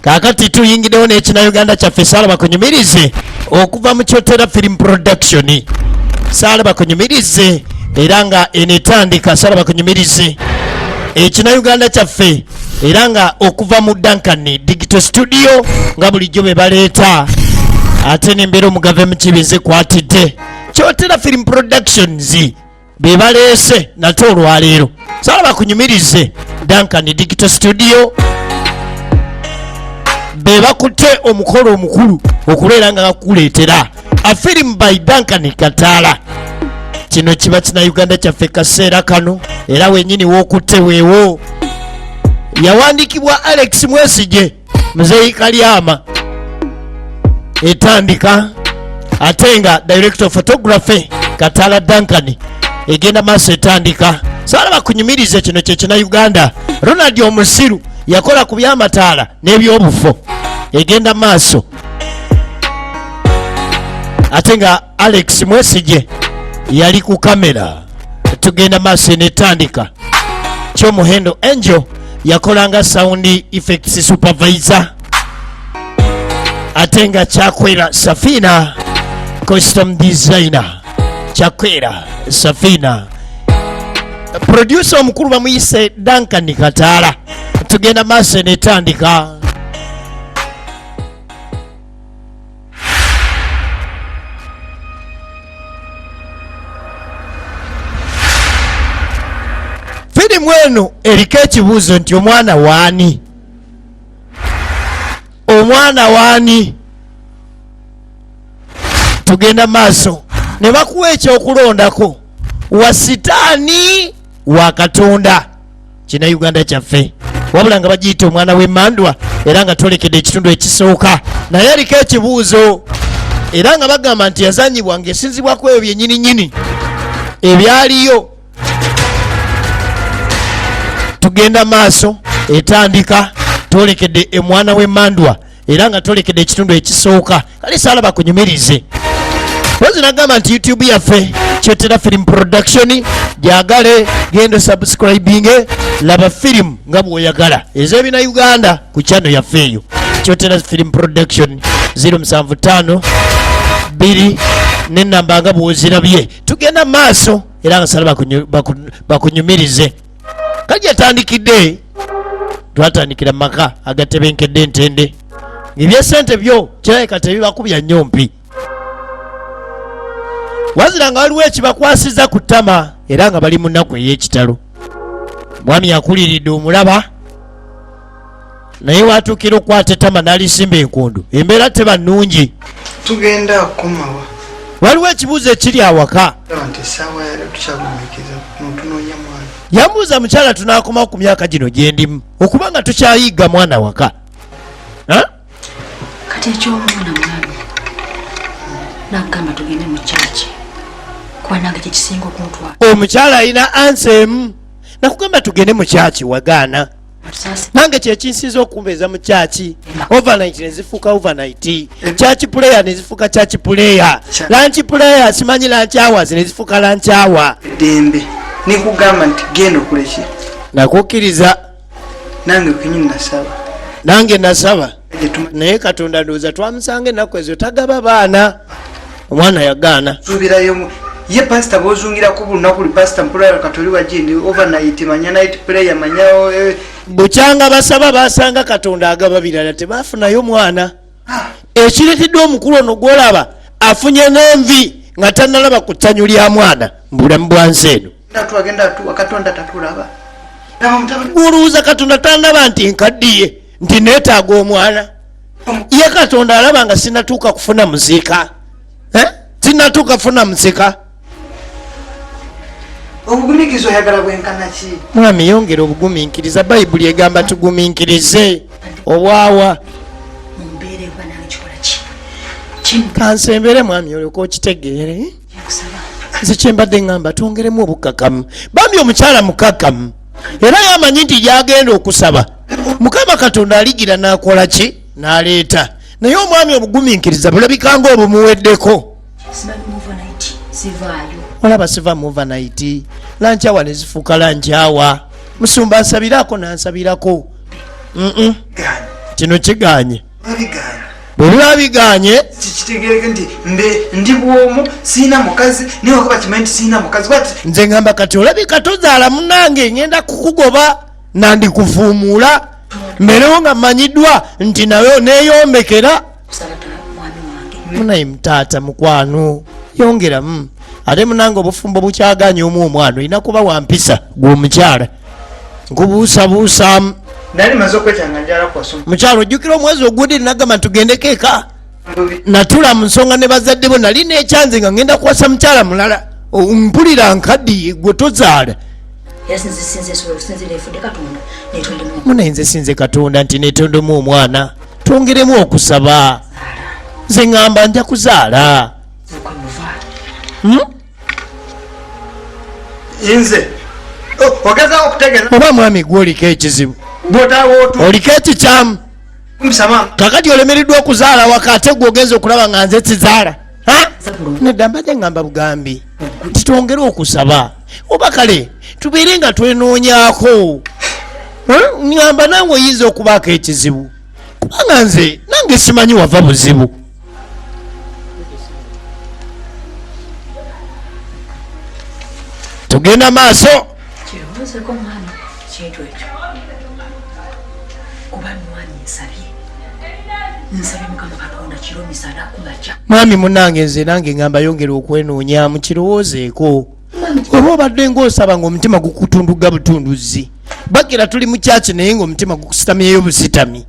kakati tuyingirewo n'ekinauganda kyaffe Saala bakunyumirize okuva mu Kyotera Film Production. Saala bakunyumirize era nga enetandika. Saala bakunyumirize ekinauganda kyaffe era nga okuva mu Duncan Digital Studio nga bulijjo be baleeta ate n'embeera omugave mu kibize kwatidde Kyotera Film Productions be baleese nate olwaleero. Saala bakunyumirize Duncan Digital Studio be bakutte omukolo omukulu okuleera nga gakuleetera a film by Duncan Kataala. Kino kiba kinauganda kyaffe kaseera kano era wenyini wookutte weewo. Yawandiikibwa Alex Mwesige Muzeeyi Kalyama etandika ate nga director of photography Kataala Duncan egenda maaso etandika. Saala bakunyumirize kino kye kinauganda. Ronald Omusiru yakola ku by'amataala n'ebyobufo egenda maaso ate nga Alex Mwesige yali ku kamera. Tugenda maaso netandika. Kyomuhendo Angel yakolanga sound effects supervisor ate nga Kyakwera Safina costume designer. Kyakwera Safina producer omukulu bamuyise Duncan Kataala. Tugenda maaso netandika. Firimu eno eriko ekibuuzo nti omwana waani? Omwana waani? Tugenda maaso ne bakuwa ekyokulondako wa sitaani wa Katonda. Kinauganda kyaffe wabula nga bagiyita omwana w'emmandwa era nga twolekedde ekitundu ekisooka naye eriko ekibuuzo era nga bagamba nti yazanyibwa ng'esinzibwako ebyo byennyininyini ebyaliyo. Tugenda maaso etandika twolekedde omwana w'emmandwa era nga twolekedde ekitundu ekisooka. Kale Saala bakunyumirize pozi nagamba nti YouTube yaffe Kyotera Film Production gyagale genda subscribing laba film nga bw'oyagala ez'ebina Uganda ku channel yaffe eyo Kyotera Film Production 075 2 n'ennamba nga bw'ozirabye. Tugenda maaso era nga Saala bakunyumirize. Kajja tandikidde twatandikira maka agatebenkedde entende ebyesente byo kirabika tebibakubya nnyompi wazira nga waliwo ekibakwasiza ku ttama era nga bali mu nnaku ey'ekitalo. Mwami yakuliridde omulaba naye watuukira okukwata ettama n'alisimba enkondo embeera teba nnungi. Tugenda kukomawa waliwo ekibuuzo ekiri awaka nti essaawa yali tukyagumikiza tunoonya mwana. Yambuuza mukyala tunaakomawo ku myaka gino gye ndimu okuba nga tukyayiga mwana waka. Kati eky'omwana mwami nagamba tugende mu kyaki kuba nange kyekisinga okuntwala. Omukyala alina ansa emu nakugamba tugende mu kyaki wagaana. Nange kyekinsinza okumbeeza mu kyaki overnight nezifuuka overnight kyaki player nezifuuka kyaki player lunch player simanyi lunch hours nezifuuka lunch hour. Dembe nikugamba nti genda okuleki nakukkiriza nange kenyini nasaba nange nasaba naye Katonda ndowooza twamusanga ennaku ezo tagaba baana. Omwana yagaana subirayo ye pastor bozungirako buli lunaku buli pastor mpulira katoli wagindi overnight manya night prayer manya bukyanga basaba basanga Katonda agaba birala tebafunayo mwana. Ekireetedde omukulu ono gwolaba afunye n'envi nga tannalaba ku ttanyu lya mwana mu bulamu bwansi eno. Katonda tatulaba olowooza Katonda tannaba nti nkaddiye nti neetaaga omwana ye Katonda alaba nga sinatuuka kufuna musika sinatuuka kufuna musika. Obugumiikiriza oyagala bwenkana ki? Mwami yongera obugumiikiriza Bayibuli egamba tugumiikirize obwawa. Kansembere mwami olyoka okitegeere. Nze kyembadde ngamba twongeremu obukkakkamu. Bambi omukyala mukkakkamu era yamanyi nti gyagenda okusaba Mukama Katonda aligira n'akola ki n'aleeta. Naye omwami obugumiikiriza bulabika nga obumuweddeko. Olaba siva mu overnight lunch hour nezifuuka lunch hour. Musumba nsabirako nansabirako. kino kiganye babiganye bwe biba biganye kitegereke nti ndi bwomu siina mukazi naye wakuba kimanyi nti siina mukazi bati nze ngamba kati olabika tozaala munange ngenda kukugoba nandikufuumuula mberewo nga mmanyiddwa nti nawe neeyombekera munaye mutaata mukwano yongeramu ate munange obufumbo bukyaganya omu omwana olina kuba wampisa gw'omukyala nkubuusabuusaamu nali maze okwetanga njala kwasoma mukyalo ojjukira omwezi ogundi nagamba tugendeko eka natula mu nsonga ne bazadde bo nali nekyanze nga ngenda kuwasa mukyala mulala mpulira nkaddi gwe tozaala munaye nze sinze katonda nti netondemu omwana twongeremu okusaba nze ŋŋamba nja kuzaala nze ogezaako okutegeera oba mwami gwe oliko ekizibu bwotawootu oliko ekikyamu musama kakati olemereddwa okuzaala waka ate gwe ogenza okulaba nga nze sizaala nedda mbadde ŋŋamba bugambi nti twongere okusaba oba kale tubeere nga twenoonyaako ŋŋamba nange oyinza okubaako ekizibu kubanga nze nange simanyi wava buzibu tugenda maaso kirowoozeko mwami kintu ekyo kuba mwami nsabye mukama katonda kiro misana kumakya mwami munange nze nange ngamba yongera okwenoonyamu kirowoozeeko oba obadde ngaosaba ngaomutima gukutunduga butunduzi bagira tuli mu kyaki naye ngaomutima gukusitamyeyo busitami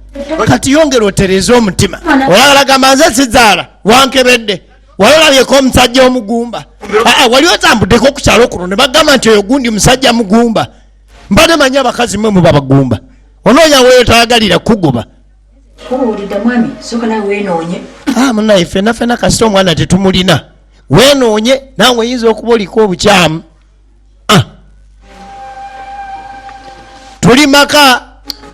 kati yongera otereze omutima olalagamba nze sizaala wankebedde walabyeko omusajja omugumba wali otambuddeko ku kyalo kuno ne bagamba nti oyo gundi musajja mugumba mbadde manyi abakazi mwe muba bagumba onoonya weyo tayagalira kugoba owulidde mwami soka nawe weenoonye munaye fena kasita omwana tetumulina weenoonye nange oyinza okuba oliko obukyamu tuli maka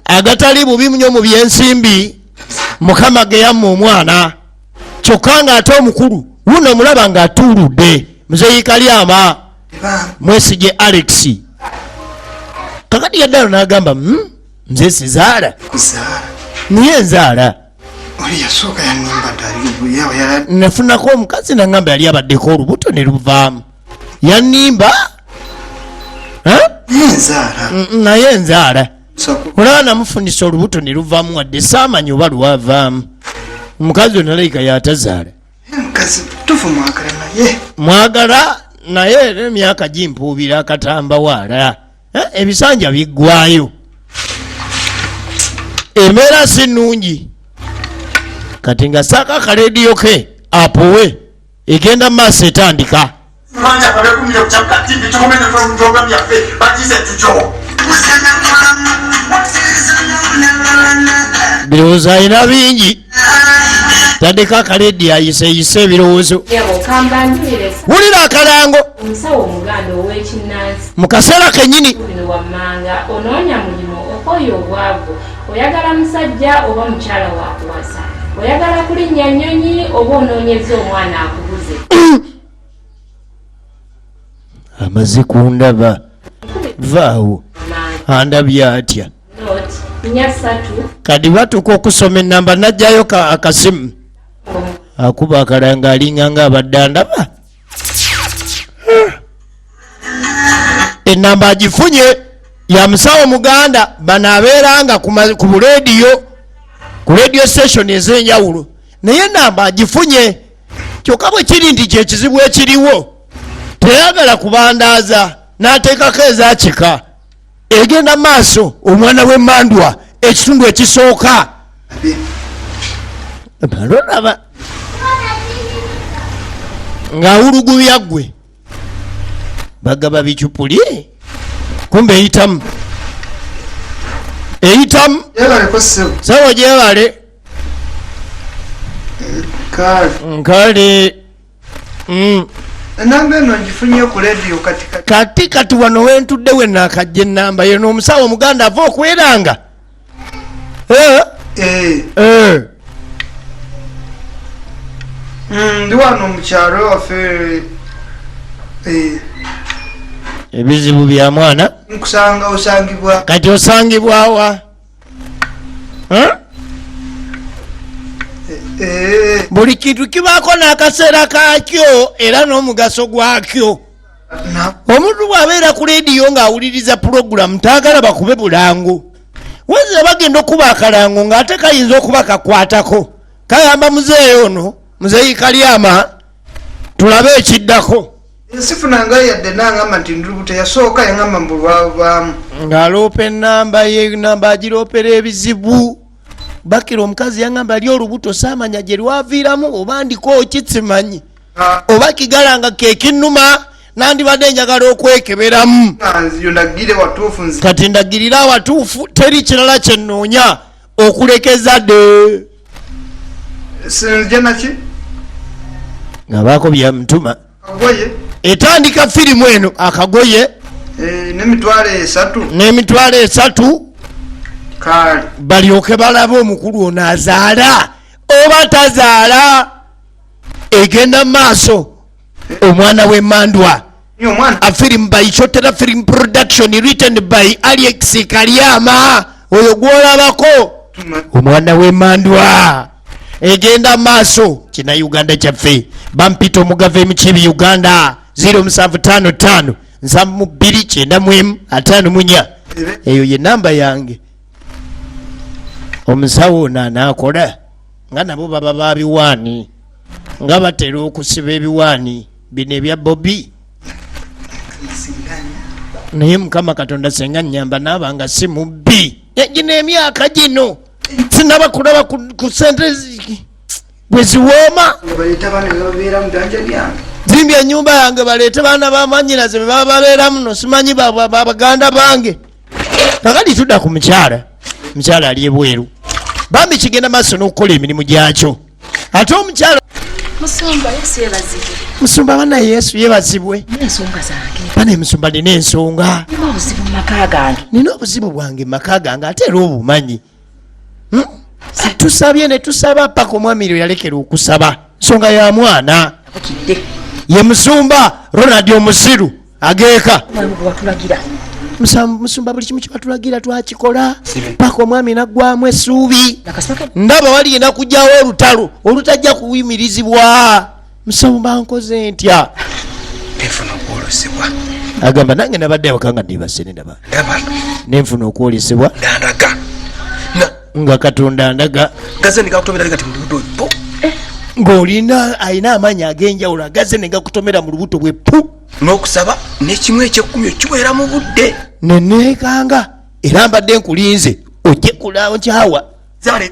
agatali bubi nnyo mu byensimbi mukama ge yamma omwana kyokka ng'ate omukulu wuno mulaba ng'atuuludde muzeeyikalyama mwesige Alex kakati yaddalo n'agamba nze sizaala niye nzaala oli yasooka yanimba ddali nafunako omukazi nagamba yali abaddeko olubuto ne luvaamu yanimba naye nzaala olaba namufunisa olubuto ne luvaamu wadde saamanyi oba lwavaamu omukazi onalayika yatazaala mwagala naye emyaka gimpuubira akatamba waala ebisanja biggwayo embeera si nnungi kati nga saaka akarediyo ke apowe egenda mu maaso etandika birowoozo alina bingi tandika akarediyo ayiseyise ebirowoozo wulira akalango mu kaseera kennyini onoonya mulimu okoyo obwavu oyagala musajja oba mukyala wakuwasa oyagala kulinnya nnyonyi oba onoonyeza omwana akubuze amaze kundaba vaawo andabye atya kadi batuuka okusoma enamba najjayo akasimu akuba akalanga alinga nga abadde andaba enamba agifunye ya musawo muganda bano abeeranga ku bulediyo ku radio station ez'enjawulo naye enamba agifunye kyokka bwe kiri nti kyekizibu ekiriwo teyagala kubandaaza n'ateekako ezakika egenda maaso omwana w'emmandwa ekitundu ekisooka balolaba ng'awulugubya ggwe bagaba bicupuli kumbe eyitamu sawa gyebale nkale enamba eno ngifunye ku rediyo kati wano wentudde wenakajja enamba yeno omusawo omuganda ava okweranga ndi wano mukyalo waffe ebizibu bya mwana nkusanga osangibwa kati osangibwawa buli kintu kibaako n'akaseera kaakyo era n'omugaso gwakyo. Omuntu bw'abeera ku leediyo ng'awuliriza pulogulamu taagala bakube bulango. Wazira bagenda okuba akalango ng'ate kayinza okuba kakwatako. Kayamba muzeeyi ono, muzeeyi Kalyama, tulabe ekiddako. Sifunanga yadde n'angamba nti ndulubuto yasooka yangamba mbu lwavaamu. Ng'aloopa ennamba ye namba agiroopera ebizibu. Bakira omukazi yangamba ali olubuto saamanya gye lwaviiramu oba ndiko kitsimanyi. Oba kigalanga kekinnuma nandibadde njagala okwekeberamu. Kati ndagirira awatuufu teri kirala kye nnoonya okulekeza dde. Sinzija naki? Nga baako bya mutuma. Akagoye. Etandika firimu eno akagoye. N'emitwalo 3. Kale. Balyoke balabe omukulu ono azaala oba tazaala. Egenda maaso. Omwana w'Emmandwa. A film by Chotera Film Production written by Alex Kalyama. Oyo gwolabako omwana w'Emmandwa. Egenda maaso kina Uganda kyaffe. Bampita omugave emikibi Uganda 0755 729 eyo ye namba yange. Omusawo ono anaakola nga nabo baba babiwaani nga batera okusiba ebiwaani bino ebya Bobby. Naye Mukama Katonda senga nnyamba naabanga si mubbi. Gino emyaka gino sinaba kulaba ku sente bwe ziwooma. Zimbye ennyumba yange baleete baana bamanyiraze be baba babeeramu no simanyi baganda bange. Kakati tudda ku mukyala. Mukyala ali ebweru. Bambi kigenda maaso n'okukola emirimu gyakyo. Ate omukyala Musumba Yesu yebazibwe. Musumba bana Yesu yebazibwe. N'ensonga zange. Bana emusumba nina ensonga. Nina obuzibu mu maka gange. Nina obuzibu bwange mu maka gange ate era obumanyi. Tusabye ne tusaba paka omwami yalekera okusaba. Nsonga ya mwana. Ye musumba Ronald Omusiru ageeka. Musumba buli kimu kibatulagira twakikola paka omwami naggwamu essuubi. Ndaba waligenda kujjawo olutalo olutajja kuwimirizibwa. Musumba nkoze ntya. Nfuna okwolesebwa. Agamba nange nabadde awakanga ndibase ndaba. Nenfuna okwolesebwa. Ndandaga. Nga Katonda ndaga. Gaze nikakutomera kati mu lubuto po. Ng'olina ayina amaanyi ag'enjawulo agaze ne gakutomera mu lubuto bwe pu. N'okusaba n'ekimu eky'ekkumi kiwera mu budde. Neneekanga era mbadde nkulinze ojje kulaawo nkyawa.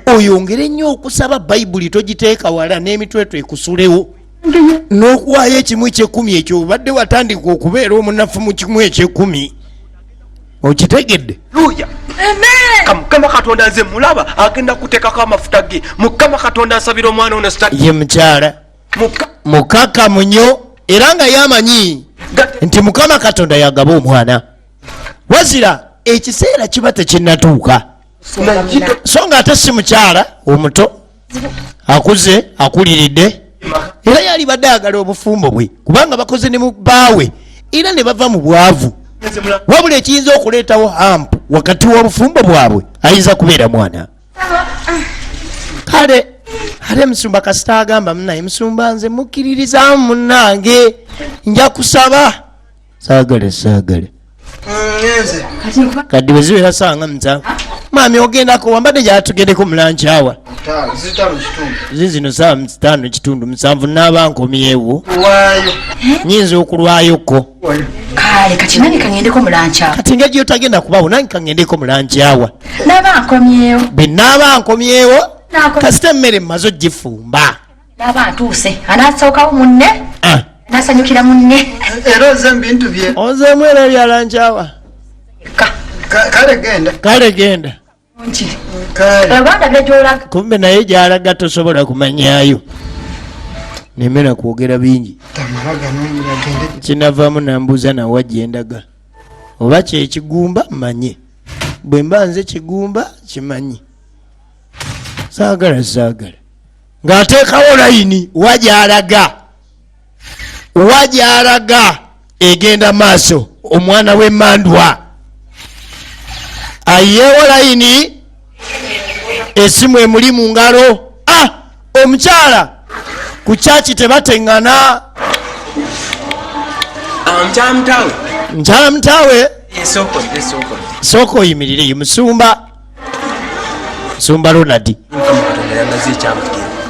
Oyongere nnyo okusaba Bayibuli togiteeka wala n'emitwetwe ekusulewo. N'okuwaayo ekimu eky'ekkumi ekyo obadde watandika okubeera omunafu mu kimu eky'ekkumi. Okitegedde? Luya. Mukama Katonda nze mulaba agenda kuteekako amafuta ge. Mukama Katonda asabira omwana ono sitaki. Ye mukyala mukaka munyo era nga yamanyi nti Mukama Katonda yagaba omwana. Wazira ekiseera kiba tekinnatuuka. So nga ate si mukyala omuto akuze akuliridde era yali badde ayagala obufumbo bwe kubanga bakoze ne mu bbaawe era ne bava mu bwavu. Wabula ekiyinza okuleetawo hampu wakati w'obufumbo bwabwe ayinza kubeera mwana. Kale ate musumba kasita agamba munaye musumba nze mukkiririzaamu munnange nja kusaba. Saagale kati bwe zibeera sanga musanvu mami ogendako wambadde gyatugendeko mulankyawa zino saa 5:30 naaba nkomyewo nyinza okulwayoko. Kale kati nange kangendeko mulankyawa. Kati nga gyotagenda kubawo nange kangendeko mulankyawa. Naba nkomyewo. Bwe naaba nkomyewo kasita emmere mmaze ogifumba. Naba ntuuse anaasookawo munne nasanyukira munne. Era oze bintu bye. Ozeemu era byalankyawa. Kale genda. Kumbe naye gyalaga tosobola kumanyaayo. Nemera kwogera bingi. Kinavaamu nambuuza nawe wajja endaga. Oba kyekigumba mmanye. Bwe mba nze kigumba kimanyi. Saagala. Ng'ateekawo layini wagyalaga egenda maaso omwana w'Emmandwa. Ayeewo layini esimu emuli mu ngalo. Omukyala ku chachi tebateŋŋana. Nkyala mutaawe sooka oyimirire musumba Ronald.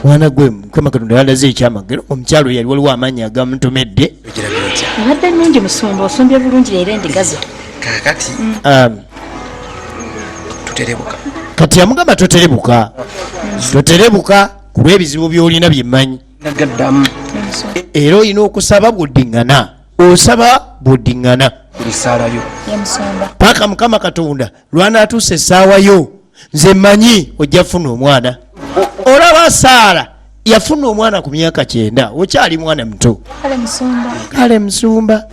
Mwana gwe Mukama Katonda yandaze ekyamagero. Omukyalo yali waliwo amaanyi agamutomedde. Abadde nnungi musumba, osumbye bulungi leero endigazo. Kakati tuterebuka. Kati yamugamba toterebuka. Toterebuka ku lw'ebizibu by'olina byemmanyi. Nagaddamu. Era olina okusaba bw'oddiŋŋana. Osaba bw'oddiŋŋana. Kulisalayo. Yamusumba. Paka Mukama Katonda lwanaatuusa essaawa yo nze mmanyi ojja funa omwana. Olaba Saara yafuna omwana ku myaka 9. Okyali mwana muto. Kale musumba.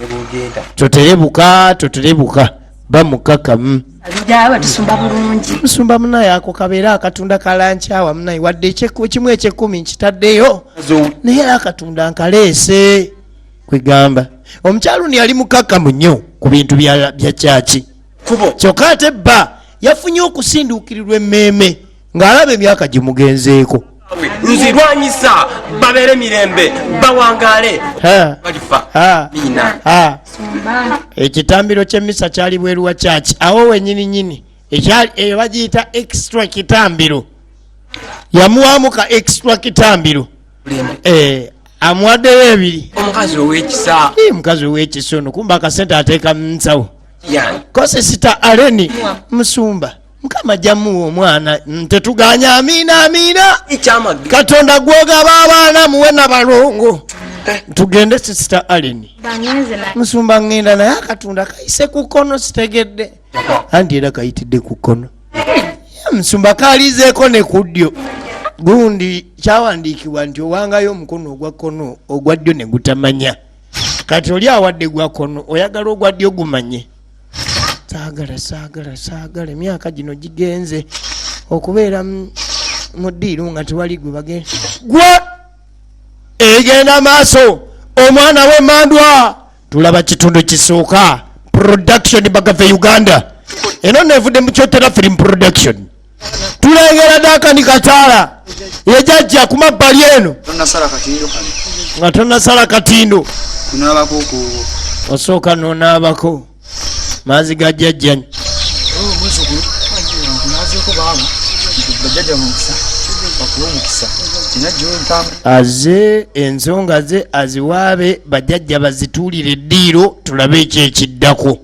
Toterebuka bamukakamu. Abidawa tusumba bulungi. Musumba munaye ako kabeera akatunda kalankyawa munaye wadde kimu eky'ekumi nkitaddeyo. Naye akatunda nkaleese kwegamba. Omukyalo ni yali mukakamu nnyo ku bintu bya kyaki. Kyokka ate bba yafunye okusinduukirirwa emmeeme ng'alaba emyaka gimugenzeeko. Nzirwanyisa babeere mirembe bawangaale balifa mina. Ekitambiro ky'emmisa kyali bweru wa kyaki. Awo wennyini ekyali bagiyita extra kitambiro. Yamuwaamu ka extra kitambiro. Amuwaddeyo 2. Omukazi ow'ekisa. Mukazi ow'ekisa ono kumba akasente ateeka mu nsawo. Kosesita Aleni musumba. Mukama jamuwa omwana tetuganya. Amiina. Katonda gwogaba abaana muwe nabalongo. Tugende Sister Aleni. Musumba ngenda naye akatunda kayise ku kkono sitegedde. Andi era kayitidde ku kkono. Musumba kalizeeko ne ku ddyo. Gundi kyawandiikibwa nti owangayo omukono ogwa kkono ogwa ddyo ne gutamanya. Kati oli awadde gwa kkono oyagala ogwa ddyo gumanye. Saagala emyaka gino gigenze okubeera mu ddiiru nga tewali gwe bagenda. Gwe egenda maaso omwana w'Emmandwa. Tulaba kitundu kisooka production Bagave Uganda. Eno nevudde mu Kyotera film production. Tulengera Dakani Kataala yejajja ku mabbali eno nga tonnasala katindo. Osooka n'onaabako maazi ga jjajjanyi. Aze ensonga ze aziwaabe bajjajja bazituulire eddiiro tulabe ekyo ekiddako.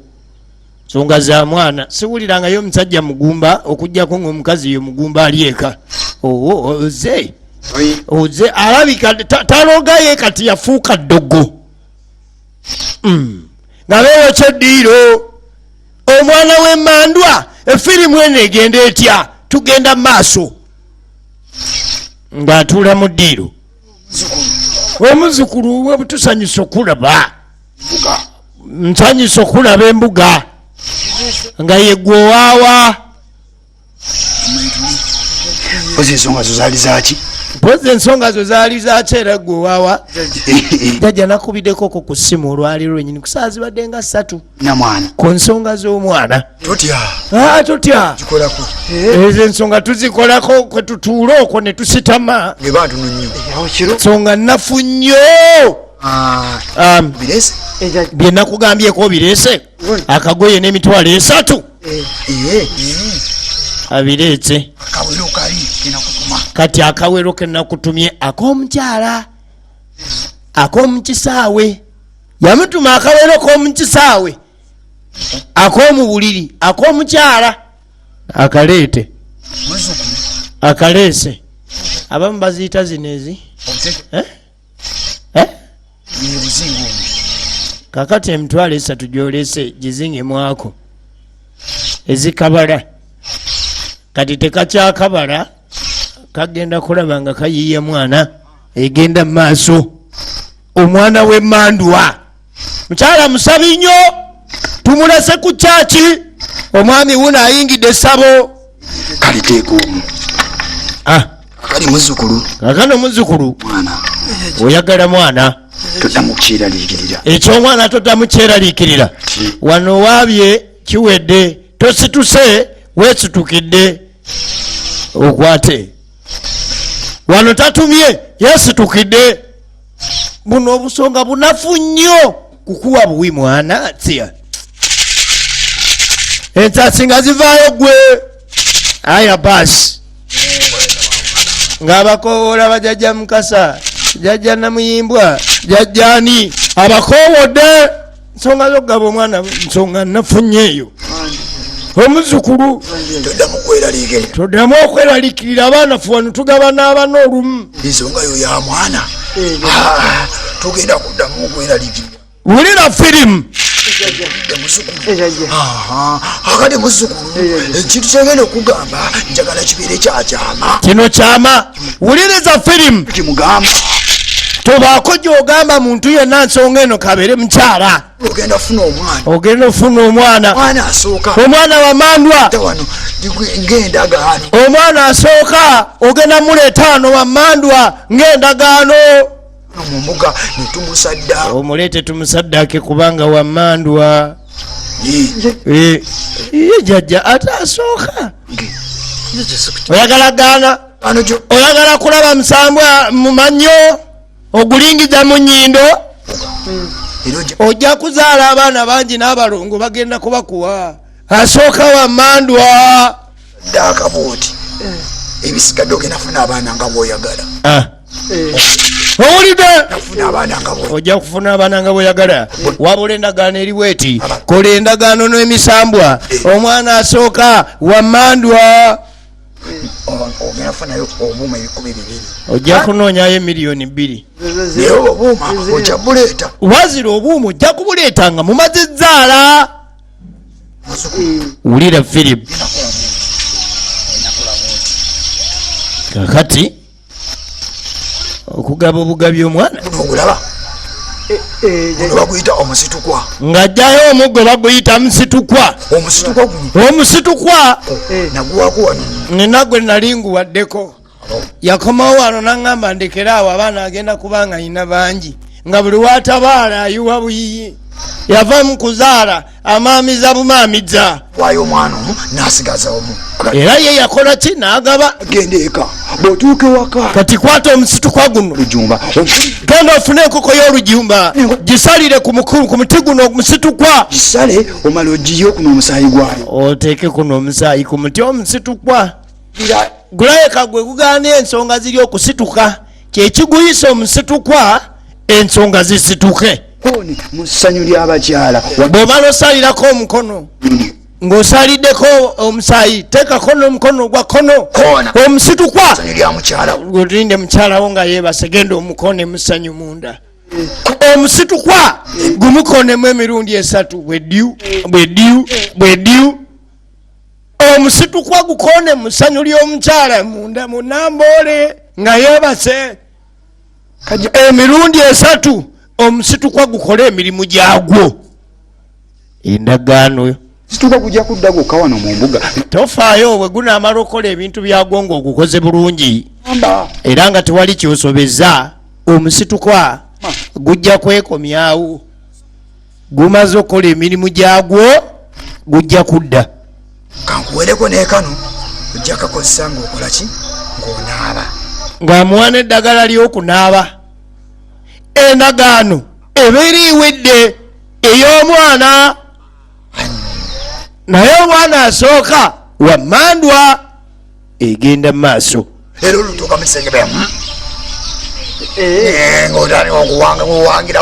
Nsonga za mwana siwulirangayo omusajja mugumba okujjako ng'omukazi yo mugumba ali eka. Oze alabika talogaye kati yafuuka ddogo. Nga beeyokya eddiiro. Omwana w'Emmandwa efirimu eno egenda etya? Tugenda maaso ng'atuula mu ddiiro. Omuzukulu we butusanyusa okulaba. Nsanyusa okulaba embuga nga yeggwe owaawa. Pozi ensonga zo zaali zaaki? Pozi ensonga zo zaali zaaki era ggwe owaawa. Jjajja nakubiddeko ku ssimu olwali lwennyini ku saa zibadde nga 3 namwana ku nsonga z'omwana. Totya kikolako ezo ensonga tuzikolako kwe tutuula okwo ne tusitama nsonga nnafu nnyo. Bye nakugambyeko bireese akagoye n'emitwalo 3 abireetse. Kati akawero ke nakutumye ak'omukyala ak'omukisaawe. Yamutuma akawero k'omukisaawe ak'omu buliri ak'omukyala akaleete akaleese. Abamu baziyita zinezi kakati emitwalo 3 gy'oleese gizingemwako ezikabala. Kati tekakyakabala kagenda kulaba nga kayiye mwana egenda mu maaso. Omwana w'Emmandwa mukyala musabi nnyo tumulese ku kyaki. Omwami wuno ayingidde essabo. Kaliteeka omu kali muzzukulu. Kakano muzzukulu oyagala mwana toddamu kukyeraliikirira. Eky'omwana toddamu kyeraliikirira. Wano waabye kiwedde tosituse weesitukidde okwate. Wano tatumye yeesitukidde. buno obusonga bunafu nnyo kukuwa buwi mwana tsia ensasi nga zivaayo gwe aya basi ng'abakoowola bajajja Mukasa jajja Namuyimbwa jajjani abakoowodde nsonga z'okugaba omwana nsonga nafunyeeyo omuzukulu toddamu okweraliikirira abaana fuwanu tugaba n'abana olumu ensonga yo ya mwana tugenda kuddamu okweraliikirira wulira firimu akati muzukulu ekintu kyegenda okugamba njagala kibeere kyakyama kino kyama wuliriza firimu kimugamba tobaako gy'ogamba muntu yenna nsonga eno kabeere mukyala ogenda ofuna omwana asooka omwana wamandwa wano ng'endagaano omwana asooka ogenda muleeta wano wamandwa ng'endagaano mu mbuga netumusadda omuleete tumusaddake kubanga wamandwa ye jajja ate asooka oyagala gaana oyagala kulaba musambwa mu mannyo ogulingiza mu nnyindo ojja kuzaala abaana bangi n'abalongo bagenda kubakuwa asooka wamandwa dakabooti ebisigadde ogenda funa abaana nga bwoyagala owulidde nafuna abaana nga ojja kufuna abaana nga bweyagala wabula endagaano eriwo eti kola endagaano n'emisambwa omwana asooka wamandwa ogenda funayo obuuma 200 ojja kunoonyayo miliyoni 2 naye obuuma ojja buleeta wazira obuuma ojja kubuleeta nga mumaze zzaala wulira firimu kakati okugaba obugabi omwana ogulaba baguyita omusitukwa ng'ajjayo omuggo baguyita musitukwa omusitukwa naguwako wano nina gwe nali nguwaddeko yakomawo wano naŋŋamba ndekera awo abaana agenda kubanga ayina bangi nga buli watabaala ayiwa buyiyi yava mu kuzaala amaamiza bumaamiza waayo omwana omu n'asigaza omu era ye yakola ki n'agaba genda eka bw'otuuka ewaka kati kwata omusitukwa guno lujumba genda ofune enkoko y'olujumba gisalire ku muti guno omusitukwa gisale omala ogiyo kuno omusaayi gwayo oteeke kuno omusaayi ku muti omusitukwa gulabeka gwe gugaana ensonga ziri okusituka kyekiguyisa omusitukwa ensonga zisituke mu ssanyu ly'abakyala bw'obala osalirako omukono ng'osaliddeko omusaayi teekako n'omukono ogwa kono omusitukwa olinde mukyalawo nga yeebase genda omukone musanyu munda omusitukwa gumukonemu emirundi 3 bweddiu omusitukwa gukone musanyu ly'omukyala munda munamboole nga yeebase emirundi 3 omusitukwa gukole emirimu gyagwo endagaano situka kujja kudda gwokka wano mu mbuga tofaayo bwe gunaamala okukola ebintu byagwo ng'ogukoze bulungi era nga tewali kyosobeza omusitukwa gujja kwekomyawo gumaze okukola emirimu gyagwo gujja kudda kankuwereko neekano ojja kakozesa ng'okola ki ng'onaaba ng'amuwa n'eddagala ly'okunaaba endagaano ebeera ewedde ey'omwana naye omwana asooka wamandwa egenda mu maaso era olutuuka musenge be ng'otandika okuwangira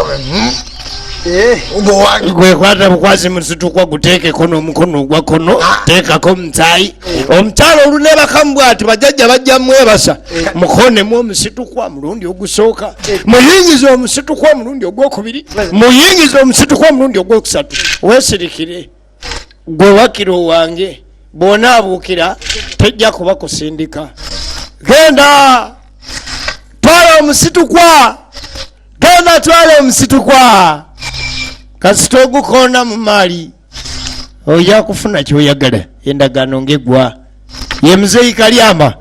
gwekwata bukwasi musitukwa guteekeko n'omukono ogwa kono teekako musaayi omukyala olunebakamu bwati bajjajja bajja mwebasa mukonemu omusitukwa mulundi ogusooka muyingize omusitukwa omulundi ogwokubiri muyingize omusitukwa omulundi ogwokusatu weesirikire gwe wakiro wange bw'onaabuukira tejja kuba kusindika genda twala omusitukwa genda twala omusitukwa kasita ogukoona mu maali ojja kufuna kyoyagala endagaano ng'eggwa ye muzeeyi Kalyama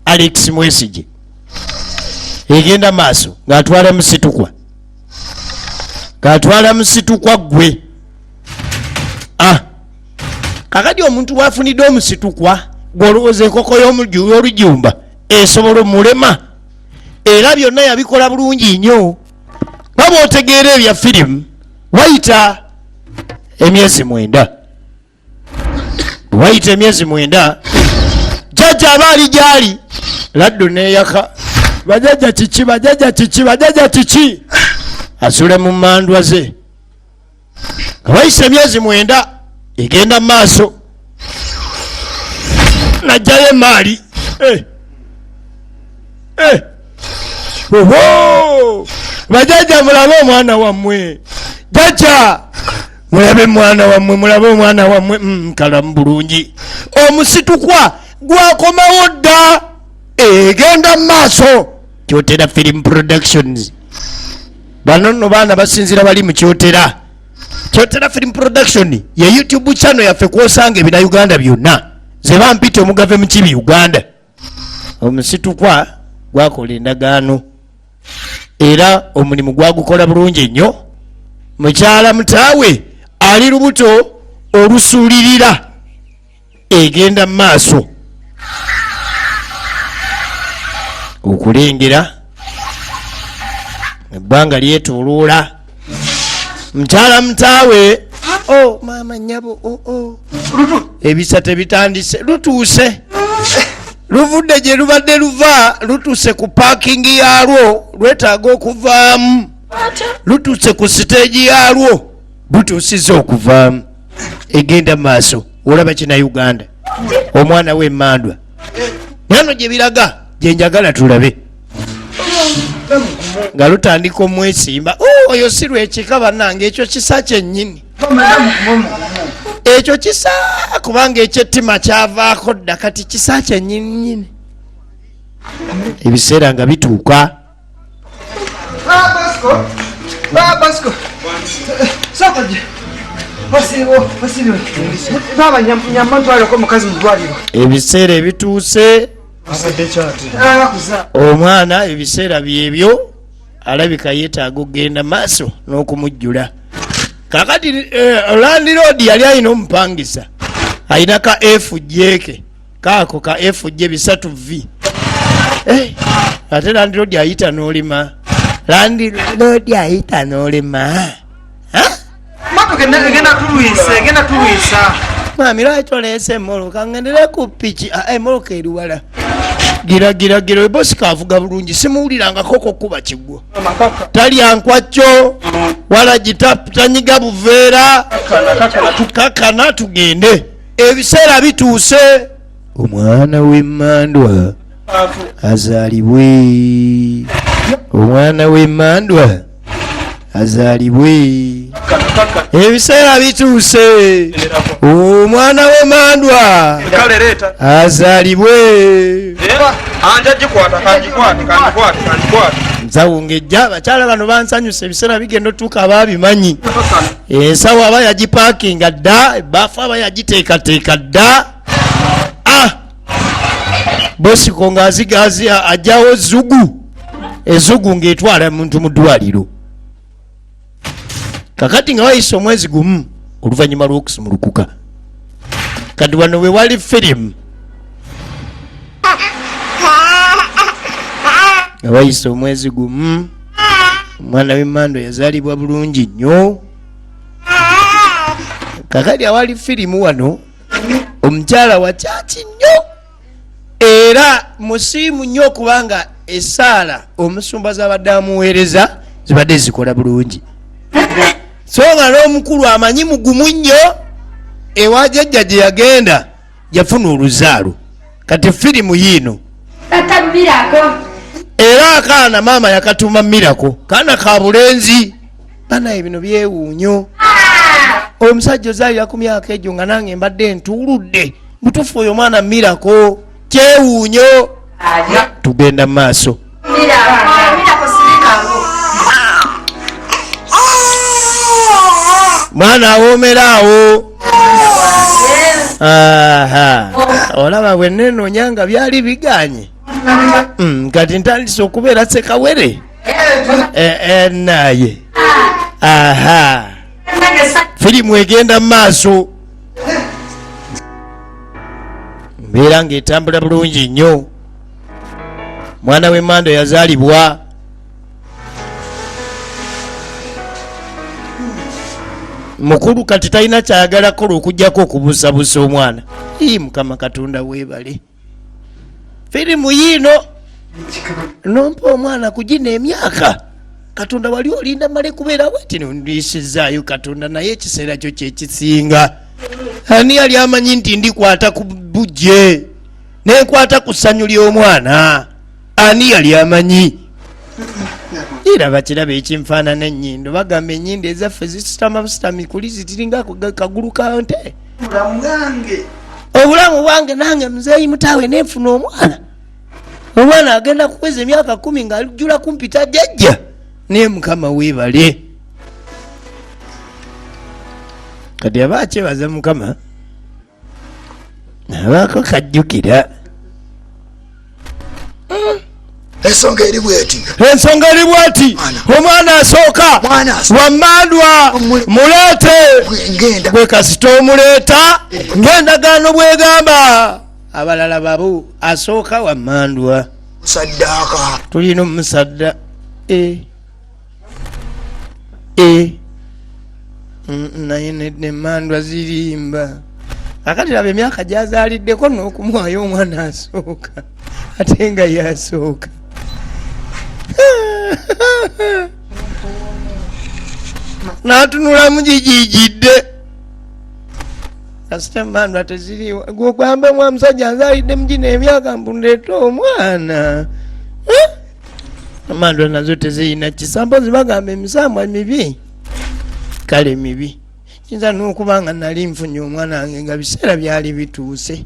Alex Mwesigye egenda maaso ng'atwala musitukwa gwe kakati omuntu bwafunidde omusitukwa gw'olowooza enkoko y'olujumba esobola omulema era byonna yabikola bulungi nnyo nga bw'otegeera ebya firimu wayita emyezi 9. Wayita emyezi 9 jjajja aba ali gyali laddu neeyaka bajajja kiki asule mu mandwa ze. Nga wayise emyezi 9 egenda mu maaso najjayo emaali bajajja mulabe omwana wammwe jajja mulabe mwana wammwe mulabe omwana wammwe kalamu bulungi omusitukwa gwakomawo dda egenda mu maaso. Kyotera Film Productions bano nno baana basinzira bali mu Kyotera. Kyotera Film Production ye YouTube channel yaffe kwosanga ebina Uganda byonna ze bampita omugave mu kibi Uganda. Omusitukwa gwakola endagaano era omulimu gwagukola bulungi nnyo. Mukyala mutaawe ali lubuto olusuulirira egenda mu maaso okulengera ebbanga lyetooloola. Mukyala mutaawe maama nyabo ebisa tebitandise lutuuse luvudde gye lubadde luva lutuuse ku paakingi yaalwo lwetaaga okuvaamu lutuuse ku siteegi yaalwo lutuusiza okuvaamu egenda maaso. Olaba kina Uganda omwana w'emmandwa nano gye biraga gye njagala tulabe nga lutandika omwesimba oyo si lwekika bannange ekyo kisa kyennyini ekyo kisa kubanga ekyettima kyavaako dda kati kisa kyennyini ebiseera nga bituuka. Ebiseera ebituuse omwana ebiseera byebyo alabika yeetaaga okugenda maaso n'okumujjula. Kakati Landlord yali alina omupangisa alina ka FJ kaako ka FJ 3V ate Landlord ayita n'olima Landlord ayita n'olima genda tulwisa mami lwaki oleese emmoloka ngendere ku piki emmoloka eriwala gira ebosi kavuga bulungi simuwulirangako kokuba kigwo talya nkwacyo wala gitanyiga buveera kakana tugende ebiseera bituuse. Omwana w'emmandwa azaalibwe omwana w'emmandwa azaalibwe ebiseera bituuse omwana w'emmandwa azaalibwe nsawungejja abakyala bano bansanyusa ebiseera bigenda otuuka abaabimanyi ensawo aba yagipaakinga dda ebaafu aba yagiteekateeka dda bosiko ng'azigazi ajjawo zugu ezugu ng'etwala muntu mu ddwaliro. Kakati nga wayise omwezi gumu oluvannyuma lw'okusumulukuka kati wano we wali firimu nga wayise omwezi gumu omwana w'emmando yazaalibwa bulungi nnyo. Kakati awali firimu wano omukyala wa kyaki nnyo era musiimu nnyo kubanga esaala omusumba z'abadde amuweereza zibadde zikola bulungi so nga n'omukulu amanyi mugumu nnyo ewa jjajja gye yagenda yafuna oluzaalo kati firimu yiino era akaana maama yakatuuma Mirako kaana ka bulenzi banaye bino byewuunyo omusajja ozaalira ku myaka egyo nga nange mbadde ntuuludde butuufu oyo mwana Mirako kyewuunyo tugenda mu maaso. Mwana awoomeraawo olaba bwe nenoonya nga byali biganye kati ntandise okubeera sekawere naye firimu egenda mu maaso mbeera ng'etambula bulungi nnyo. Mwana w'emmando yazaalibwa mukulu kati talina kyayagala kola okujjako okubuusabuusa omwana. Mukama Katonda weebale. Firimu yiino nompa omwana kugina emyaka. Katonda wali olinda male kubeera bweti nondisizaayo Katonda naye ekiseera kyo kyekisinga. Ani yali amanyi nti ndikwata ku bujje nenkwata ku ssanyu ly'omwana? Ani yali amanyi? Era bakiraba ekimfaanana ennyindo bagamba ennyindo ezaffe zisitama busitami kuli zitiringa kagulu ka nte. Obulamu bwange nange muzeeyi mutaawe neefuna omwana. Omwana agenda kuweza emyaka 10 ng'alijjula kumpita jjajja. Naye Mukama weebale. Kati aba akyebaza Mukama abaako kajjukira. Ensonga eri bweti. Omwana asooka wammandwa muleete. Gwe kasita omuleeta ng'endagaano bwegamba. Abalala babu asooka wammandwa. Musaddaaka. Tulina omusadda. Naye n'emmandwa zirimba. Akati laba emyaka gy'azaaliddeko n'okumuwayo omwana asooka ate nga yasooka. N'atunula mugijijidde. Kasita emmandwa teziriiwo. Gwe ogamba mwa musajja nzaalidde mugina emyaka mbundeeta omwana. Emmandwa nazo tezirina kisambo zibagamba emisambwa mibi. Kale mibi. Kiyinza n'okuba nga nali nfunye omwana wange nga biseera byali bituuse.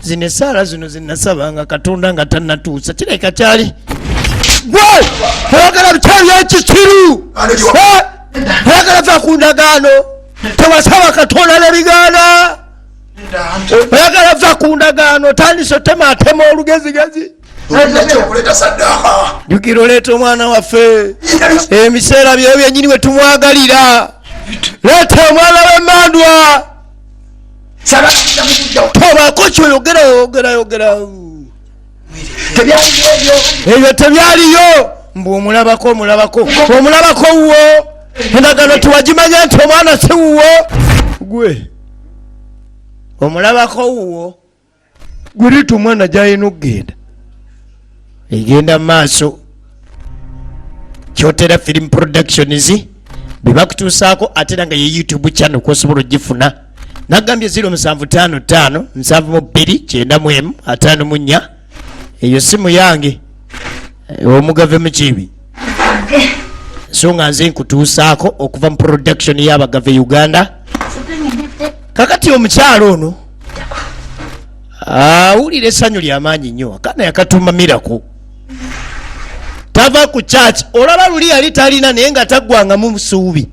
Zino essaala zino zinasabanga Katonda nga tannatuusa. Kireka kyali. Gwe! Oyagala bikyali ekikiru! Oyagala va ku ndagaano! Tewasaba Katonda n'ebigaana! Oyagala va ku ndagaano tandise otemaatema olugezigezi. Jjukira oleeta omwana waffe. Ebiseera byo byennyini we tumwagalira. Leeta omwana w'emmandwa. Tobaako kyoyogera. Ebyo tebyaliyo. Mbu omulabako wuwo. Endagaano tiwagimanya nti omwana si wuwo. Gwe omulabako wuwo. Gulita omwana gy'alina okugenda. Egenda mu maaso. Kyotera Film Productions bebakutuusaako ate nga ye YouTube channel kw'osobola ogifuna. Nagambye 0755 72 94 eyo simu yange omugave mukibi. So nga nze nkutuusaako okuva mu production y'abagave Uganda. Kakati omukyalo ono awulira essanyu ly'amaanyi nnyo. Kana yakatuma Miracle. Tava ku church olaba luli yali talina naye nga taggwangamu busuubi.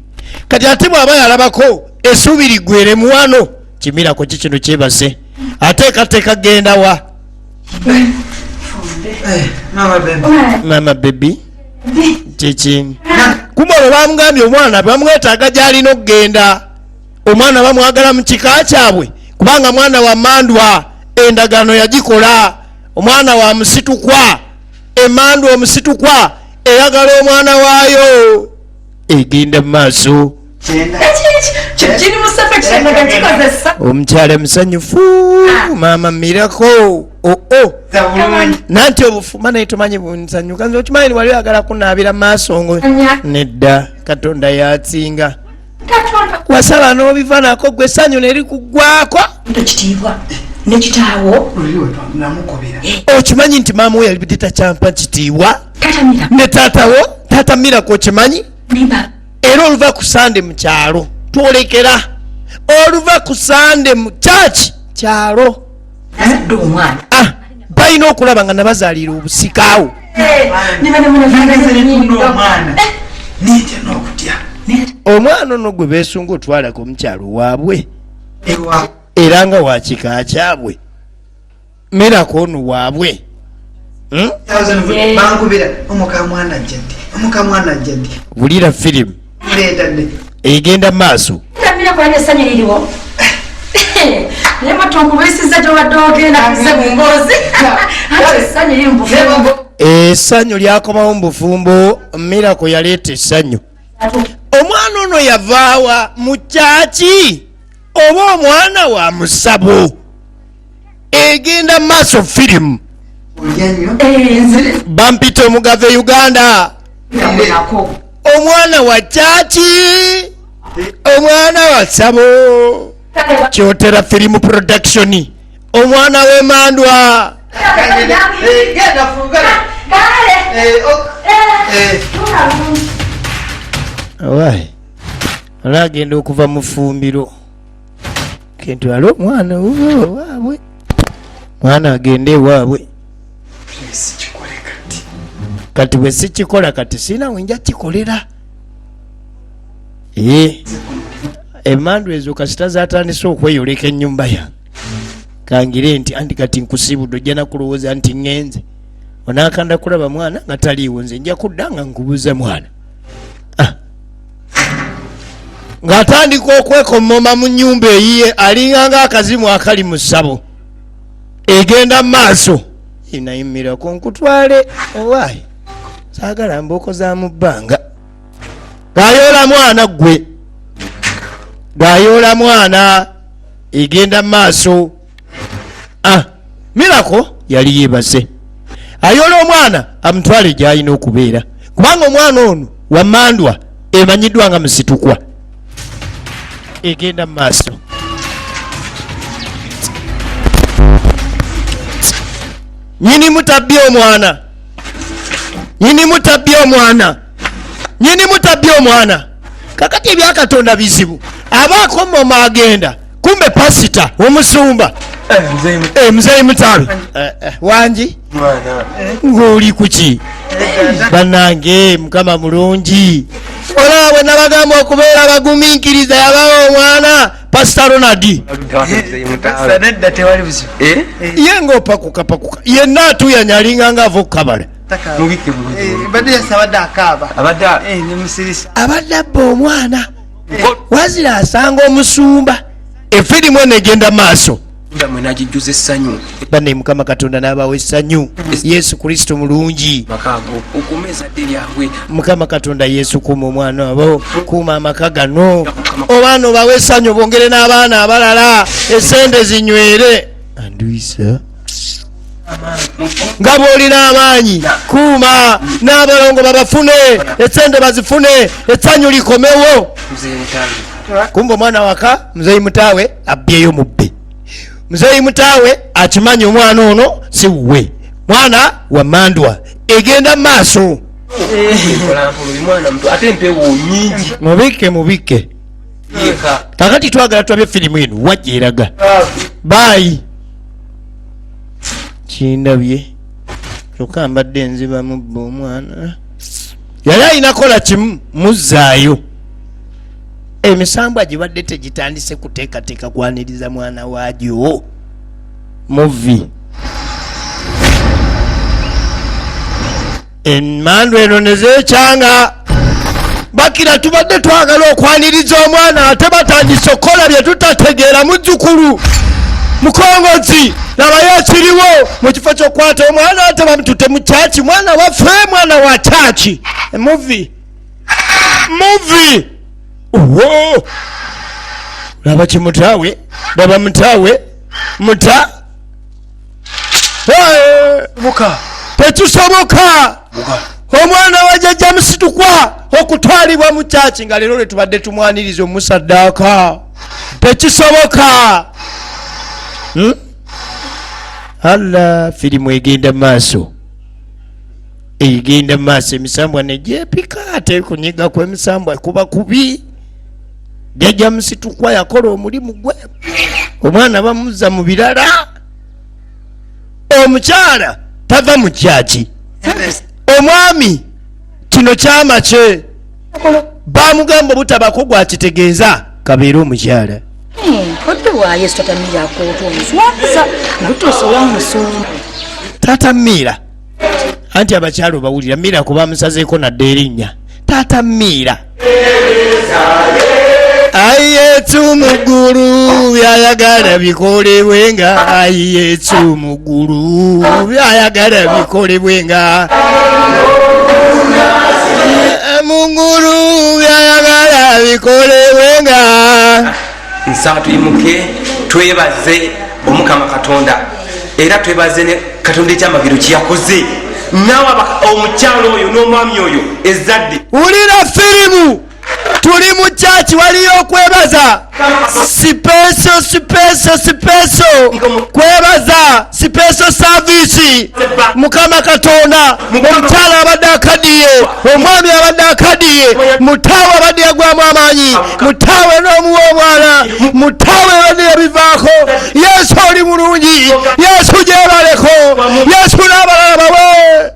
Kati ate bw'aba yalabako essuubi liggwere mu wano Kimirako kino kyebase ateekateeka genda wa mama baby kiki kumbe olwo bamugambye omwana bamwetaaga gy'alina okugenda. Omwana bamwagala mu kika kyabwe kubanga mwana wa mmandwa endagaano yagikola. Omwana wa musitukwa emmandwa omusitukwa eyagala omwana waayo egenda mu maaso. Omukyala musanyufu mama Miracle. Nanti obufuma naye tumanyi bunsanyuka. Nze okimanyi wali oyagala kunaabira maaso ngo nedda Katonda yatsinga. Wasaba n'obiva nako gwe essanyu ne likuggwako. Kitiibwa ne kitaawo okimanyi nti maama we yali takyampa kitiibwa ne taatawo taata Miracle okimanyi. Era oluva ku Sande mu kyalo twolekera. Oluva ku Sande mu church kyalo. Balina okulaba nga nabazaalira obusikaawo. Omwana ono gwe beesunga otwalako omukyalo waabwe era nga wa kika kyabwe. Miracle ono waabwe. Bulira firimu egenda maaso. Essanyu lyakomawo mu bufumbo. Miracle yaleeta essanyu. omwana ono yavaawa mu kyaki oba omwana wa musabo egenda maaso firimu bampita omugave Uganda omwana wa kyaki omwana wa sabo kyotera firimu production omwana w'Emandwa awai olagenda okuva mu fumbiro kentwala omwana waabwe mwana agende waabwe kati bwe sikikola kati sina wenja kikolera Emandwa ezo kasita zatandise okweyoleka ennyumba yange kangire nti anti kati nkusibudde ojja nakulowooza nti ŋŋenze onaakanda kulaba mwana nga taliiwo nze nja kudda nga nkubuuza mwana ng'atandika okwekomoma mu nnyumba eyiye alinganga akazimu akali mu ssabo egenda mu maaso inayimirako nkutwale owaayi saagala mbooko za mu bbanga gayoola mwana ggwe gayoola mwana egenda mu maaso Mirako yali yeebase ayoola omwana amutwale gy'alina okubeera kubanga omwana ono wa Mandwa emanyiddwa nga musitukwa egenda mu maaso nyini mutabye omwana nyini mutabye omwana kakati ebyakatonda bizibu abaako moma agenda kumbe pasita omusumba muzeyi mutabi wangi ng'oli kuki bannange mukama mulungi olabwe nabagamba okubeera abagumiikiriza yabawo omwana pasita Ronald ye ng'opakuka yenna atuyanya alinganga ava okukabala abadde abba omwana wazira asanga omusumba efirimu eno egenda maaso mwenagijjuza essanyu banne mukama katonda n'abawa essanyu Yesu Kristo mulungi okuuma ezadde lyabwe mukama katonda Yesu kuuma omwana abo kuuma amaka gano obaana obawa essanyu bongere n'abaana abalala esente zinywere andwisa nga bw'olina amaanyi kuuma n'abalongo babafune esente bazifune essanyu likomewo kumba omwana waka muzeyi mutaawe abbyeyo mubbe muzeyi mutaawe akimanyi omwana ono si wuwe mwana wa Mandwa egenda mu maaso mubikke kakati twagala tulabe firimu eno wajja eraga baayi kindabye kyokka mbadde nziba mubba omwana yali ayinakola kimu muzzaayo emisambwa gibadde tegitandise kuteekateeka kwaniriza mwana waagyo muvi Emandwa eno nezeekyanga bakira tubadde twagala okwaniriza omwana ate batandise okukola bye tutategeera muzzukulu mukongozi nabaye akiriwo mu kifo ky'okwata omwana ate bamutute mu kyaki mwana waffe mwana wa kyaki muvi laba kimutaawe laba mutaawe muta tekisoboka omwana wa jjajja musitukwa okutwalibwa mu kyaki nga leero letubadde tumwaniriza omusaddaaka tekisoboka alla firimu egenda maaso emisambwa negyepika ate kunyiga kw'emisambwa kuba kubi jjajja musitukwa yakola omulimu gwe omwana bamuzza mu birala omukyala tava mu kyaki omwami kino kyama kye bamugamba obutabako gwakitegeeza kabeere omukyala taata Miira anti abakyala obawulira Miira kuba musazeeko nadde erinnya taata Miira ayetu muguru byayagala bikolebwenga ayetu muguru byayagala bikolebwenga munguru byayagala bikolewenga. Nsaba tuyimuke twebaze Omukama Katonda era twebaze ne Katonda ekyamagiro kiyakoze nawa omukyalo oyo n'omwami oyo ezadde. Ulira firimu tuli mu church waliyo okwebaza sipeso kwebaza sipeso service Mukama Katonda omukyala abadde akadiye omwami abadde akadiye mutawe abadde yagwamu amaanyi mutawe n'omuwa omwana mutawe abadde yabivaako. Yesu oli mulungi, Yesu gyebaleko, Yesu n'abalala bawe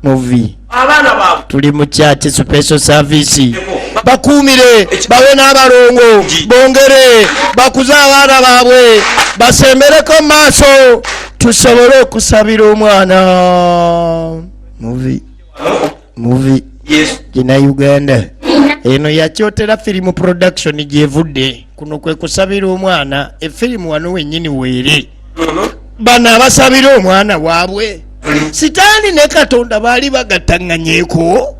muvi Abaana baabwe tuli mu church special service bakuumire bawe n'abalongo bongere bakuze abaana baabwe basembereko maaso tusobole okusabira omwana muvi gina Uganda eno yakyotera firimu production gyevudde kuno kwe kusabira omwana efirimu wano wennyini weere bano abasabira omwana waabwe Sitaani ne Katonda baali bagattanganyeko.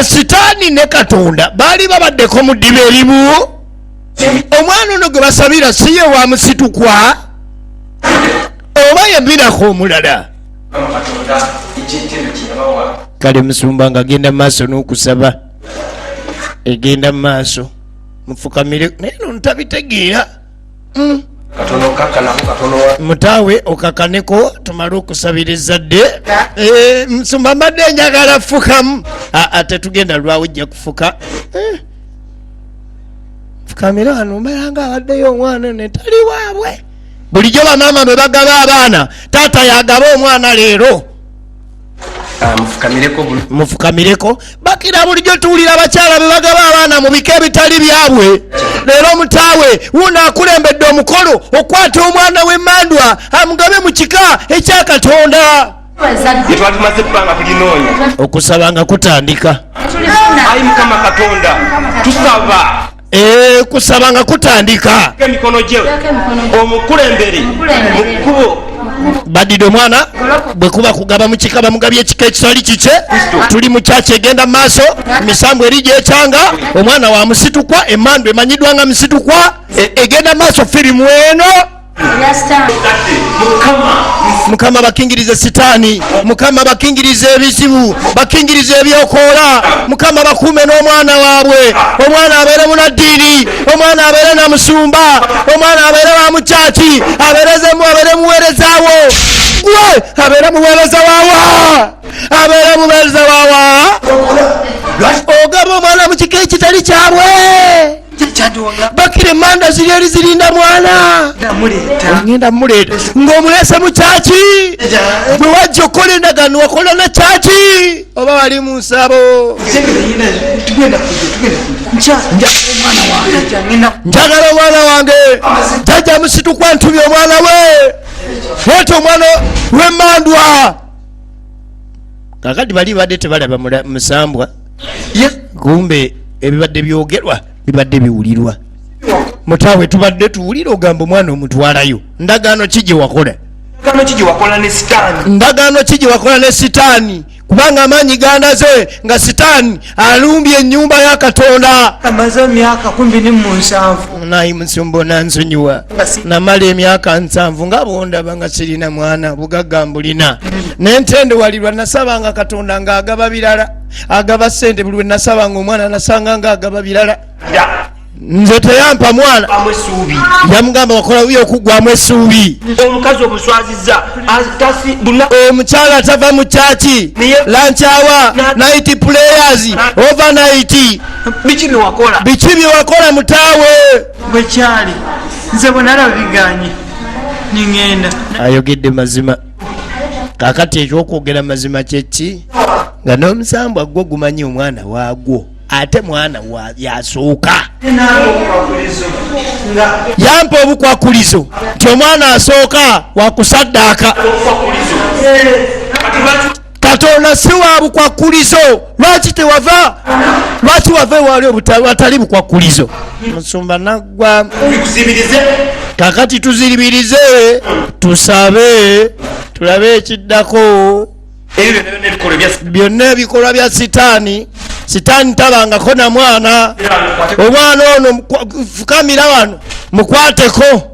Sitaani ne Katonda baali babaddeko mu ddiba erimu. Omwana ono gwe basabira si ye wa musitukwa oba yembirako omulala. Kale musumba ng'agenda mu maaso n'okusaba egenda mu maaso mufukamire naye no ntabitegeera. Mutawe okakaneko tumale okusabira ezzadde. Nsumba mbadde njagala fukamu ate tugenda lwawe ojja kufuka fukamira wano mbeera nga abaddeyo omwana netali waabwe. Bulijjo bamaama bwe bagaba abaana taata yagaba omwana leero mufukamireko bakira bulijjo tuwulira abakyala be bagaba abaana mu bika ebitali byabwe. Leero mutaawe wuno akulembedde omukolo okwata omwana w'emmandwa amugabe mu kika ekya Katonda. Okusaba nga kutandika. Ayi Mukama Katonda tusaba kusaba nga kutandika. Emikono gye omukulembere mukubo badide omwana bwe kuba kugaba mu kika bamugabye ekika ekitali kike. Tuli mu kyaki egenda mu maaso misambu eri gyekyanga omwana wa musitukwa emmandu emanyiddwa nga musitukwa egenda mu maaso firimu eno. Mukama bakingirize Sitaani, Mukama bakingirize ebizibu, bakingirize ebyokoola, Mukama bakuume n'omwana waabwe. Omwana abeere munaddiini, omwana abeere na musumba, omwana abeere wa mu kyaki, abeere muweerezaawo gwe abeere muweereza waawa, abeere muweereza waawa. Ogaba omwana mu kika ekitali kyabwe bakire manda ziri eri zirinda mwana ngenda muleeta ng'omuleese mu kyaki bwe wajja okola endagaano wakola na kyaki oba wali mu nsabo. Njagala omwana wange jjajja musitukwa ntubye omwana we leeta omwana w'emmandwa. Kakati bali badde tebalaba musambwa kumbe ebibadde byogerwa bibadde biwulirwa. Mutaawe tubadde tuwulira ogamba omwana omutwalayo. Ndagaano ki gye wakola? Ndagaano ki gye wakola ne Sitaani kubanga amaanyi ganaze nga Sitaani alumbye ennyumba ya Katonda. Amaze emyaka 17. Nayi musumba nansonyiwa namala emyaka 7 nga bondaba nga sirina mwana bugagga mbulina n'entende walirwa nasabanga Katonda ng'agaba birala agaba ssente buli lwe nasabanga omwana nasanga ng'agaba birala. Nze teyampa mwana yamugamba wakola wiyo okuggwamu essuubi. Omukazi obuswaziza omukyala tava mu kyaki lanchawa night players overnight. Biki bye wakola mutaawe? Bwe kyali nze bwe nalabiganye ningenda. Ayogedde mazima. Kakati ekyokwogera mazima kyeki nga n'omusambwa gwo gumanyi omwana waagwo ate mwana yasooka yampa obukwakulizo nti omwana asooka wakusaddaaka. Katonda si wa bukwakulizo. Lwaki wava ewali watali bukwakulizo? Musumba naggwa. Kakati tuziribirize tusabe tulabe ekiddako byonna ebikolwa bya sitaani tabangako na mwana. Omwana ono fukamira wano mukwateko,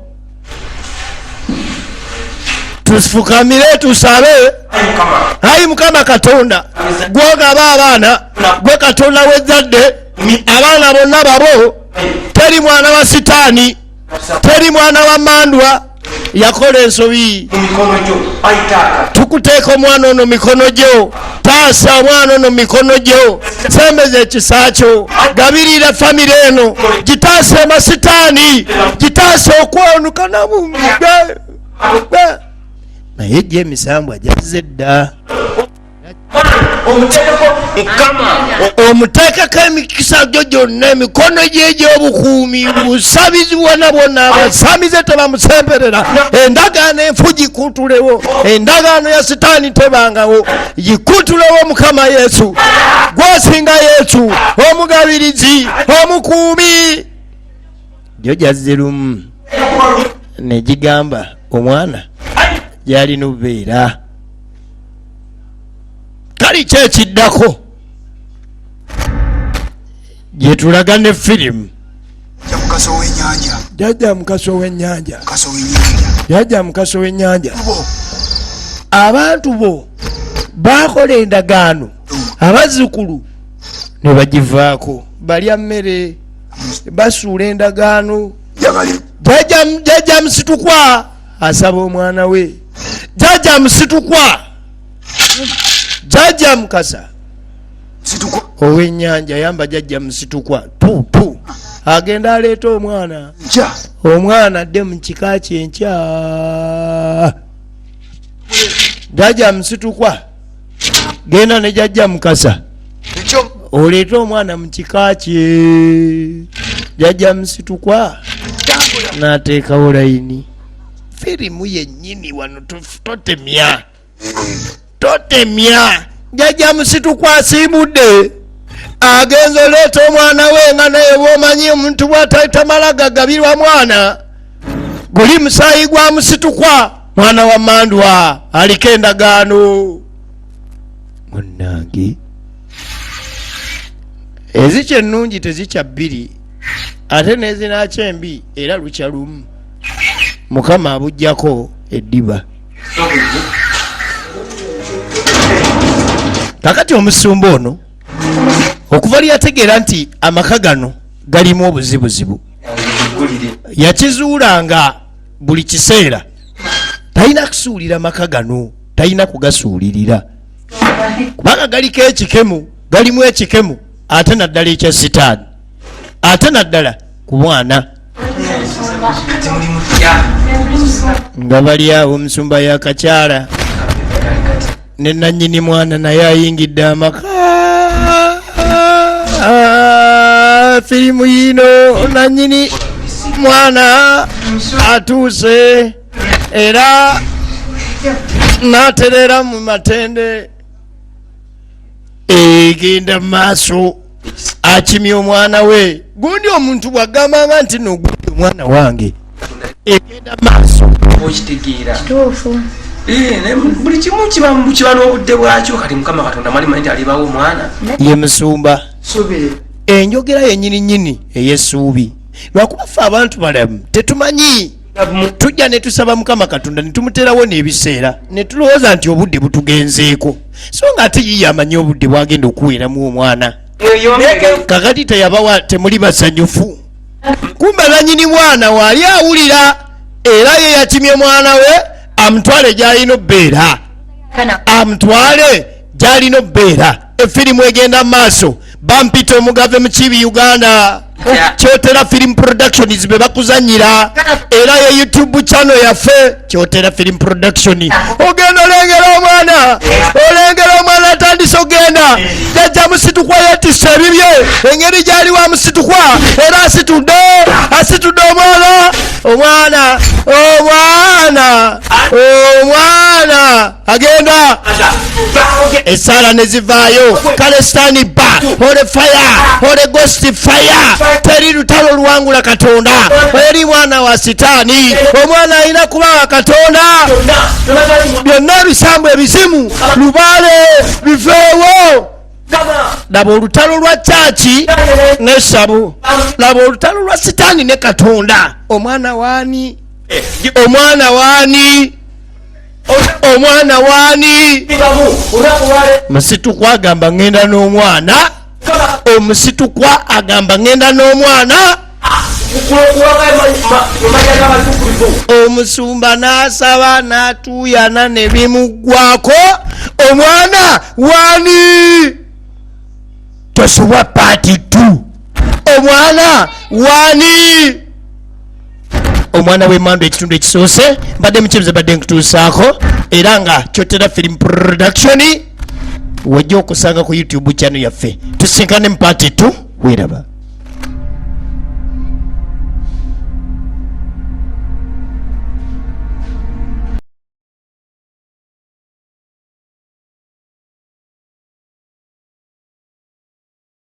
tufukamire tusabe. Ayi Mukama Katonda gwogaba abaana, gwe Katonda w'ezzadde, abaana bonna babo. Teri mwana wa sitaani, teri mwana wa mandwa yakola ensobi. Tukuteeka omwana ono mikono gyo, taasa omwana ono mikono gyo, sembeza ekisa kyo, gabirira famire eno, gitaase amasitaani, gitaase okwonuka namu. Naye gye emisambu ajazze dda. Omuteekako emikisa gyo gyonna, emikono gye egy'obukuumi, busabizi bwonna bwonna, abasamize tebamusemberera. Endagaano enfu gikuutulewo, endagaano ya sitaani tebangawo, gikuutulewo Mukama Yesu, gwosinga Yesu, omugabirizi, omukuumi. Gyo jazze lumu ne gigamba omwana gy'alina obubeera. Kali kyekiddako gye tulaga ne firimu jjajja Mukaso w'ennyanja. Jjajja Mukaso w'ennyanja, abantu bo baakola endagaano, abazzukulu ne bagivaako, balya mmere, basuula endagaano. Jjajja Musitukwa asaba omwana we, jjajja Musitukwa, jjajja Mukasa ow'ennyanja yamba jjajja Musitukwa tutu agenda aleeta omwana. Omwana adde mu kika kyenkya. Jjajja Musitukwa genda ne jjajja Mukasa oleeta omwana mu kika kye. Jjajja Musitukwa n'ateekawo layini. Firimu yennyini wano totemya. Jjajja Musitukwa asiibudde agenza oleeta omwana we nga naye bw'omanyi omuntu bw'atamala gagabirwa mwana. Guli musaayi gwa Musitukwa, mwana wa mandwa aliko endagaano. Munnange ezikya ennungi tezikya bbiri, ate n'ezinakya embi era lukya lumu. Mukama abuggyako eddiba. Kakati omusumba ono okuva lyategeera nti amaka gano galimu obuzibuzibu, yakizuulanga buli kiseera talina kusuulira maka gano, talina kugasuulirira kubanga galiko ekikemu, galimu ekikemu, ate naddala ekya sitaani, ate naddala ku mwana. Nga bali awo omusumba yakakyala ne nannyini mwana naye ayingidde amaka. Firimu yino nannyini mwana atuuse era n'aterera mu matende. Egenda maaso akimya omwana we. Gundi omuntu bw'agambanga nti nogundi omwana wange egenda maaso okitegeera kituufu. Buli kimu kiba n'obudde bwakyo. Kati Mukama Katonda mwalimanyi nti alibawo omwana ye musumba. Enjogera yennyini ey'essuubi, lwakuba ffe abantu balamu tetumanyi. Tujja ne tusaba Mukama Katonda ne tumuterawo n'ebiseera ne tulowooza nti obudde butugenzeeko, so nga ate yiye amanyi obudde bwagenda okuweeramu omwana. Kakati teyabawa temuli basanyufu. Kumbe nannyini mwana waali awulira era ye yakimye mwana we amutwale gy'alina obbeera, amutwale gy'alina obbeera. Efirimu egenda mu maaso. Bampita omugave mu Kibi Uganda, Kyotera Film Productions be bakuzanyira, era ye YouTube channel yaffe Kyotera Film Production. Ogenda olengera omwana atandise ogenda. Jjajja Musitukwa yeetisse ebibye, engeri gy'ali wa Musitukwa era asitudde omwana agenda esaala ne zivaayo kale stand by holy fire holy ghost fire teri lutalo luwangula katonda eri mwana wa sitaani omwana alina kuba wa katonda byonna bisambu ebizimu lubale bifeewo laba olutalo lwa chachi n'essabu laba olutalo lwa sitaani ne katonda omwana waani omwana waani omwana waani musitukwa agamba ngenda n'omwana omusitukwa agamba ngenda n'omwana omusumba n'asaba n'atuuyana ne bimuggwako omwana waani tosobwa paati 2 omwana waani omwana w'emmandu ekitundu ekisoose mbadde mukibuze badde nkutuusaako era nga kyotera film production wajja okusanga ku YouTube channel yaffe tusinkane mu paati 2 weeraba